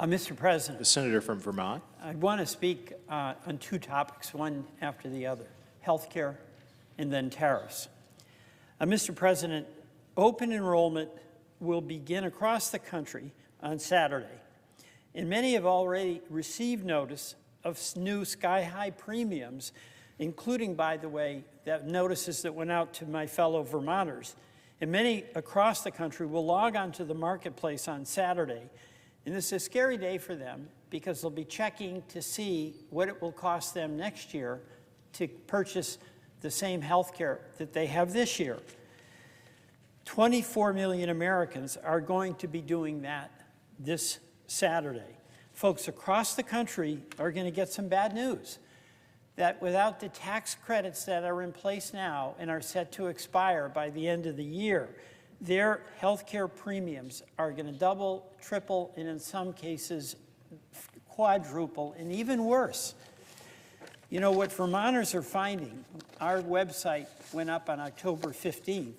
Mr. President, The senator from Vermont. I want to speak on two topics, one after the other, healthcare and then tariffs. Mr. President, open enrollment will begin across the country on Saturday, and many have already received notice of new sky-high premiums, including, by the way, that notices that went out to my fellow Vermonters. And many across the country will log on to the marketplace on Saturday. And this is a scary day for them because they'll be checking to see what it will cost them next year to purchase the same health care that they have this year. 24 million Americans are going to be doing that this Saturday. Folks across the country are going to get some bad news, that without the tax credits that are in place now and are set to expire by the end of the year, their health care premiums are going to double, triple, and in some cases quadruple, and even worse. You know, what Vermonters are finding, our website went up on October 15th,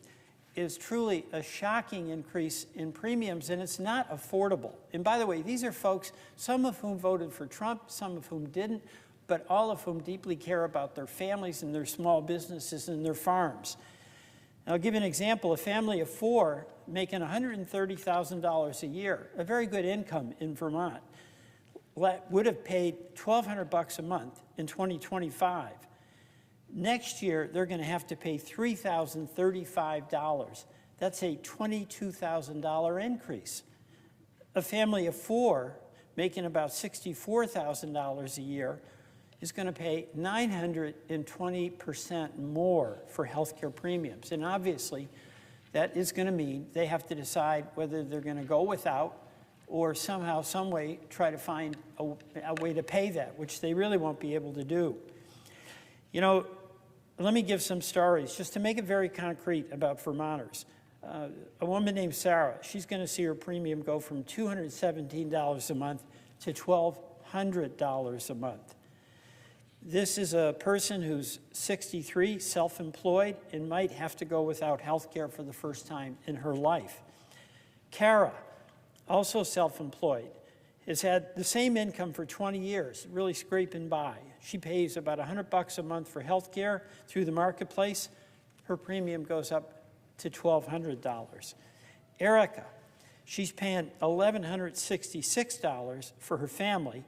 is truly a shocking increase in premiums, and it's not affordable. And by the way, these are folks, some of whom voted for Trump, some of whom didn't, but all of whom deeply care about their families and their small businesses and their farms. I'll give you an example. A family of four making $130,000 a year, a very good income in Vermont, would have paid $1,200 a month in 2025. Next year, they're going to have to pay $3,035. That's a $22,000 increase. A family of four making about $64,000 a year is going to pay 920% more for health care premiums. And obviously, that is going to mean they have to decide whether they're going to go without or somehow, some way, try to find a way to pay that, which they really won't be able to do. You know, let me give some stories, just to make it very concrete about Vermonters. A woman named Sarah, she's going to see her premium go from $217 a month to $1,200 a month. This is a person who's 63, self-employed, and might have to go without health care for the first time in her life. Kara, also self-employed, has had the same income for 20 years, really scraping by. She pays about $100 a month for health care through the marketplace. Her premium goes up to $1,200. Erica, she's paying $1,166 for her family.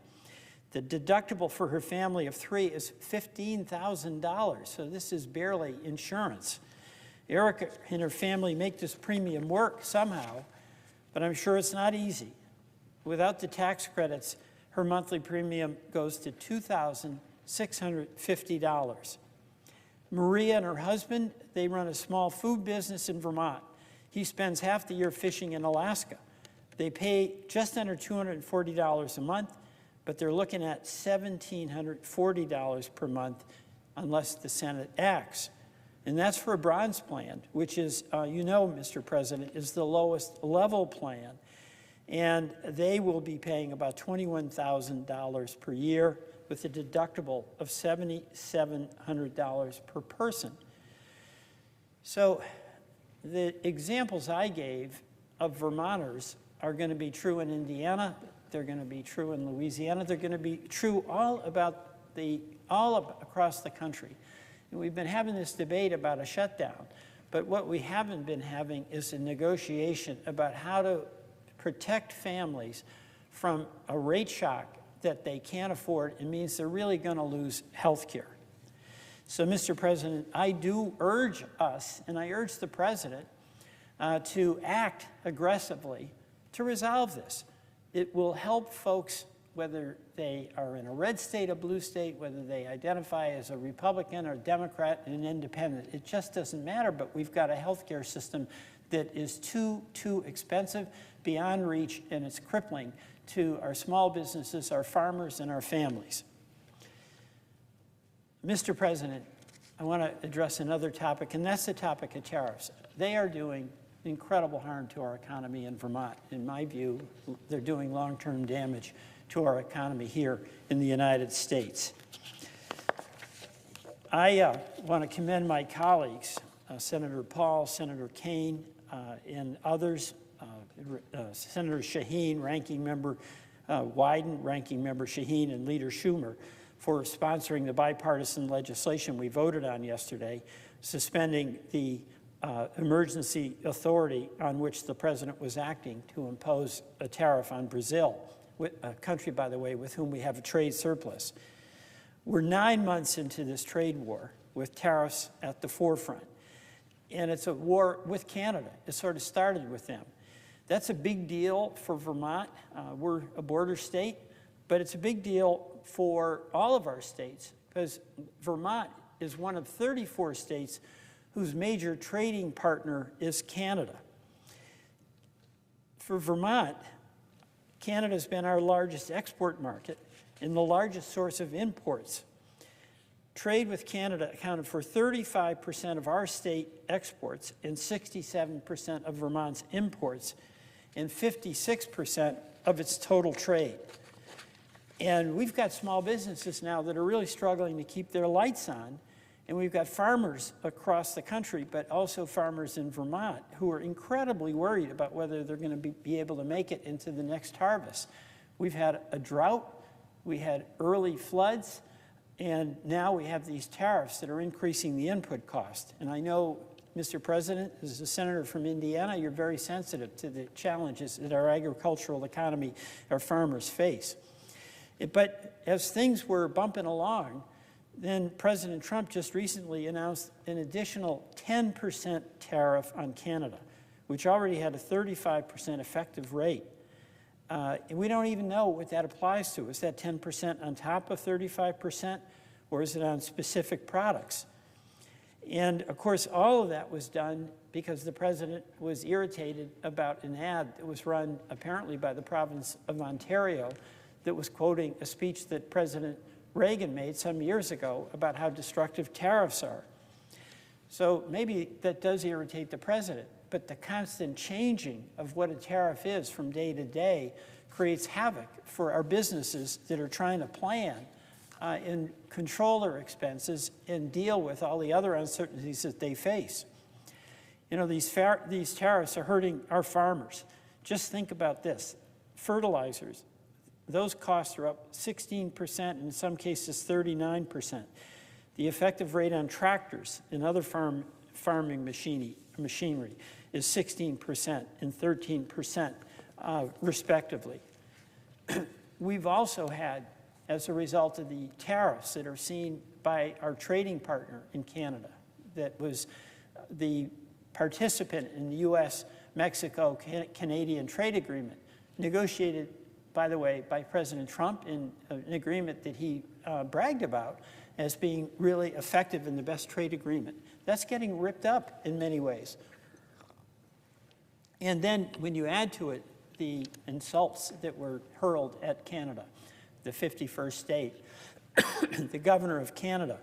The deductible for her family of three is $15,000, so this is barely insurance. Erica and her family make this premium work somehow, but I'm sure it's not easy. Without the tax credits, her monthly premium goes to $2,650. Maria and her husband, they run a small food business in Vermont. He spends half the year fishing in Alaska. They pay just under $240 a month, but they're looking at $1,740 per month unless the Senate acts. And that's for a bronze plan, which is, you know, Mr. President, is the lowest level plan. And they will be paying about $21,000 per year with a deductible of $7,700 per person. So the examples I gave of Vermonters are going to be true in Indiana, they're going to be true in Louisiana, they're going to be true all across the country. And we've been having this debate about a shutdown, but what we haven't been having is a negotiation about how to protect families from a rate shock that they can't afford. It means they're really going to lose health care. So, Mr. President, I do urge us, and I urge the President, to act aggressively to resolve this. It will help folks, whether they are in a red state, a blue state, whether they identify as a Republican or Democrat and an independent. It just doesn't matter, but we've got a health care system that is too expensive, beyond reach, and it's crippling to our small businesses, our farmers, and our families. Mr. President, I want to address another topic, and that's the topic of tariffs. They are doing incredible harm to our economy in Vermont. In my view, they're doing long-term damage to our economy here in the United States. I want to commend my colleagues, Senator Paul, Senator Kaine, and others, Senator Shaheen, ranking member Wyden, Ranking Member Shaheen, and Leader Schumer for sponsoring the bipartisan legislation we voted on yesterday, suspending the emergency authority on which the president was acting to impose a tariff on Brazil, a country, by the way, with whom we have a trade surplus. We're 9 months into this trade war with tariffs at the forefront. And it's a war with Canada. It sort of started with them. That's a big deal for Vermont. We're a border state, but it's a big deal for all of our states because Vermont is one of 34 states whose major trading partner is Canada. For Vermont, Canada's been our largest export market and the largest source of imports. Trade with Canada accounted for 35% of our state exports and 67% of Vermont's imports and 56% of its total trade. And we've got small businesses now that are really struggling to keep their lights on, and we've got farmers across the country, but also farmers in Vermont who are incredibly worried about whether they're going to be able to make it into the next harvest. We've had a drought, we had early floods, and now we have these tariffs that are increasing the input cost. And I know, Mr. President, as a senator from Indiana, you're very sensitive to the challenges that our agricultural economy, our farmers face. But as things were bumping along, then President Trump just recently announced an additional 10% tariff on Canada, which already had a 35% effective rate. And we don't even know what that applies to. Is that 10% on top of 35%, or is it on specific products? And of course, all of that was done because the president was irritated about an ad that was run apparently by the province of Ontario that was quoting a speech that President Reagan made some years ago about how destructive tariffs are. So maybe that does irritate the president, but the constant changing of what a tariff is from day to day creates havoc for our businesses that are trying to plan and control their expenses and deal with all the other uncertainties that they face. You know, these tariffs are hurting our farmers. Just think about this. Fertilizers, those costs are up 16%, in some cases 39%. The effective rate on tractors and other farming machinery is 16% and 13%, respectively. We've also had, as a result of the tariffs that are seen by our trading partner in Canada, that was the participant in the U.S.-Mexico-Canadian trade agreement, negotiated, by the way, by President Trump in an agreement that he bragged about as being really effective and the best trade agreement. That's getting ripped up in many ways. And then when you add to it the insults that were hurled at Canada, the 51st state, the governor of Canada,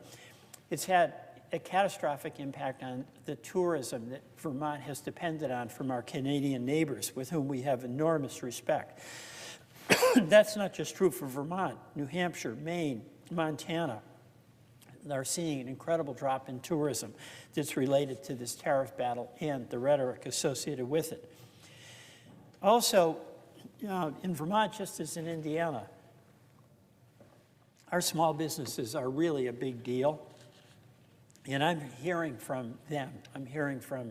it's had a catastrophic impact on the tourism that Vermont has depended on from our Canadian neighbors, with whom we have enormous respect. That's not just true for Vermont. New Hampshire, Maine, Montana are seeing an incredible drop in tourism that's related to this tariff battle and the rhetoric associated with it. Also, in Vermont, just as in Indiana, our small businesses are really a big deal. And I'm hearing from them. I'm hearing from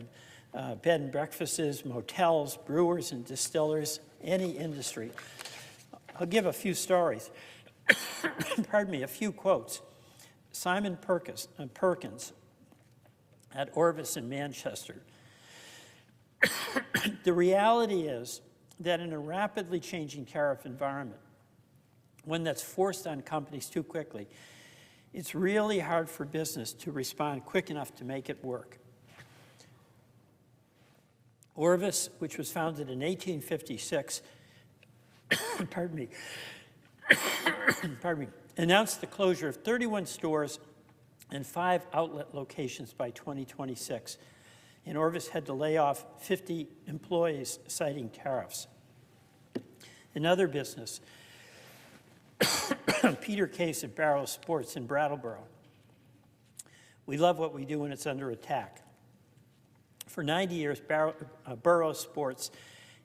bed and breakfasts, motels, brewers and distillers, any industry. I'll give a few stories. Pardon me, a few quotes. Simon Perkins at Orvis in Manchester. The reality is that in a rapidly changing tariff environment, one that's forced on companies too quickly, it's really hard for business to respond quick enough to make it work. Orvis, which was founded in 1856, pardon me, announced the closure of 31 stores and 5 outlet locations by 2026. And Orvis had to lay off 50 employees, citing tariffs. Another business, Peter Case at Barrow Sports in Brattleboro. We love what we do when it's under attack. For 90 years, Barrow Sports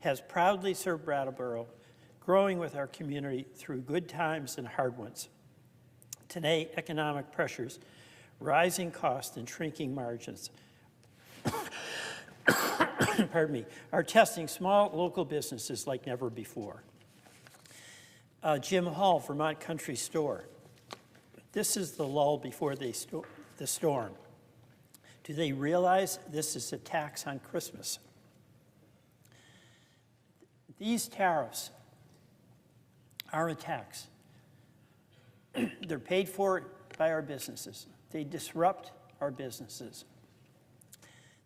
has proudly served Brattleboro, growing with our community through good times and hard ones. Today, economic pressures, rising costs, and shrinking margins pardon me, are testing small local businesses like never before. Jim Hall, Vermont Country Store. This is the lull before the storm. Do they realize this is a tax on Christmas? These tariffs are a tax. They're paid for by our businesses. They disrupt our businesses.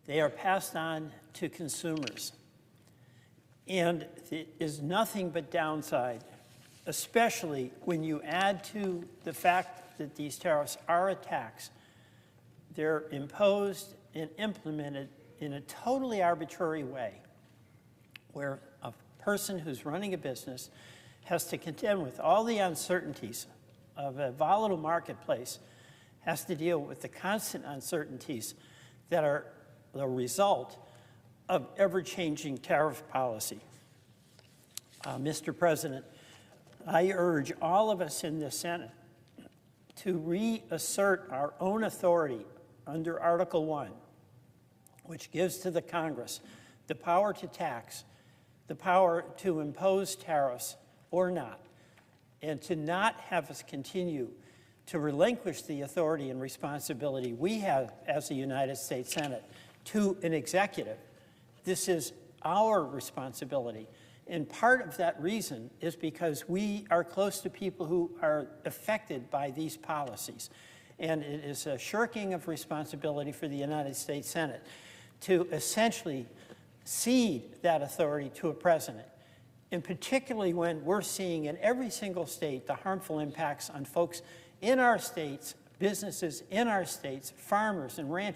They are passed on to consumers. And it is nothing but downside, especially when you add to the fact that these tariffs are a tax. They're imposed and implemented in a totally arbitrary way, where a person who's running a business has to contend with all the uncertainties of a volatile marketplace, has to deal with the constant uncertainties that are the result of ever-changing tariff policy. Mr. President, I urge all of us in the Senate to reassert our own authority under Article 1, which gives to the Congress the power to tax, the power to impose tariffs or not, and to not have us continue to relinquish the authority and responsibility we have as the United States Senate to an executive. This is our responsibility. And part of that reason is because we are close to people who are affected by these policies. And it is a shirking of responsibility for the United States Senate to essentially cede that authority to a president. And particularly when we're seeing in every single state the harmful impacts on folks in our states, businesses in our states, farmers and ranchers.